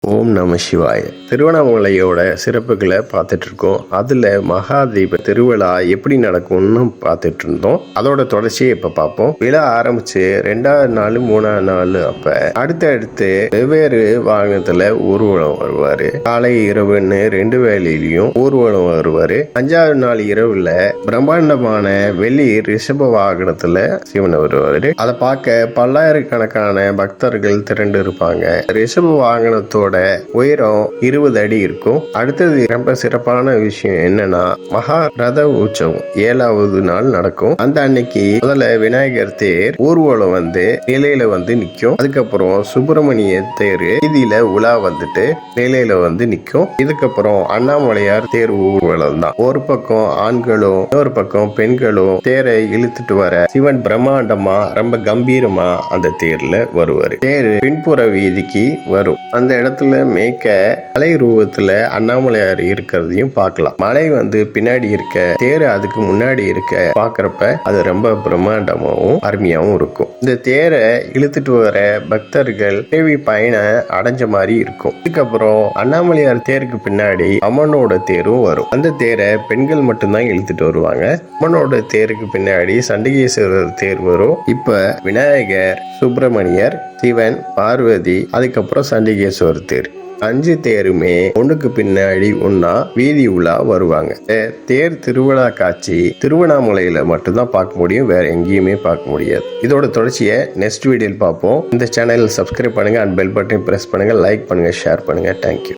ஓம் நம சிவாய. திருவண்ணாமலையோட சிறப்புகளை பார்த்துட்டு இருக்கோம். அதுல மகாதீப திருவிழா எப்படி நடக்கும்னு பார்த்துட்டு இருந்தோம். அதோட தொடர்ச்சியை இப்ப பார்ப்போம். விழா ஆரம்பிச்சு 2வது நாள் 3வது நாள் அப்ப அடுத்தடுத்து வெவ்வேறு வாகனத்துல ஊர்வலம் வருவாரு. காலை இரவுன்னு 2 வேளையிலையும் ஊர்வலம் வருவாரு. 5வது நாள் இரவுல பிரம்மாண்டமான வெள்ளி ரிஷப வாகனத்துல சிவன் வருவாரு. அதை பார்க்க பல்லாயிரக்கணக்கான பக்தர்கள் திரண்டு இருப்பாங்க. ரிஷப வாகனத்தோட உயரம் 20 அடி இருக்கும். அடுத்தது ரொம்ப சிறப்பான விஷயம் என்னன்னா, மகா ரத உற்சவம் 7வது நாள் நடக்கும். அந்த அன்னைக்கு முதல்ல விநாயகர் தேர் ஊர்வலம் வந்து நிலையில வந்து நிக்கும். அதுக்கப்புறம் சுப்பிரமணிய தேர் வீதியில உலா வந்துட்டு நிலையில வந்து நிக்கும். இதுக்கப்புறம் அண்ணாமலையார் தேர் ஊர்வலம் தான். ஒரு பக்கம் ஆண்களும் இன்னொரு பக்கம் பெண்களும் தேரை இழுத்துட்டு வர சிவன் பிரம்மாண்டமா ரொம்ப கம்பீரமா அந்த தேர்ல வருவாரு. தேர் பின்புற வீதிக்கு வரும். அந்த இடத்துல மேய்க்க மலை ரூபத்துல அண்ணாமலையார் இருக்கிறதையும் பார்க்கலாம். மலை வந்து பின்னாடி இருக்க, தேர் அதுக்கு முன்னாடி இருக்க பாக்குறப்ப அது ரொம்ப பிரம்மாண்டமாவும் அருமையாவும் இருக்கும். இந்த தேரை இழுத்துட்டு வர பக்தர்கள் தேவி பயணம் அடைஞ்ச மாதிரி இருக்கும். இதுக்கப்புறம் அண்ணாமலையார் தேருக்கு பின்னாடி அம்மனோட தேரும் வரும். அந்த தேரை பெண்கள் மட்டும்தான் இழுத்துட்டு வருவாங்க. அம்மனோட தேருக்கு பின்னாடி சண்டிகேஸ்வரர் தேர் வரும். இப்ப விநாயகர், சுப்பிரமணியர், சிவன், பார்வதி, அதுக்கப்புறம் சண்டிகேஸ்வரர் தேர் 5 தேருமே ஒண்ணுக்கு பின்னாடி ஒன்னா வீதி உலா வருவாங்க. தேர் திருவிழா காட்சி திருவண்ணாமலையில மட்டும்தான் பார்க்க முடியும், வேற எங்கேயுமே பார்க்க முடியாது. இதோட தொடர்ச்சியை நெக்ஸ்ட் வீடியோவில் பார்ப்போம். இந்த சேனல் சப்ஸ்கிரைப் பண்ணுங்க அண்ட் பெல் பட்டன் பிரஸ் பண்ணுங்க, லைக் பண்ணுங்க, ஷேர் பண்ணுங்க. தேங்க்யூ.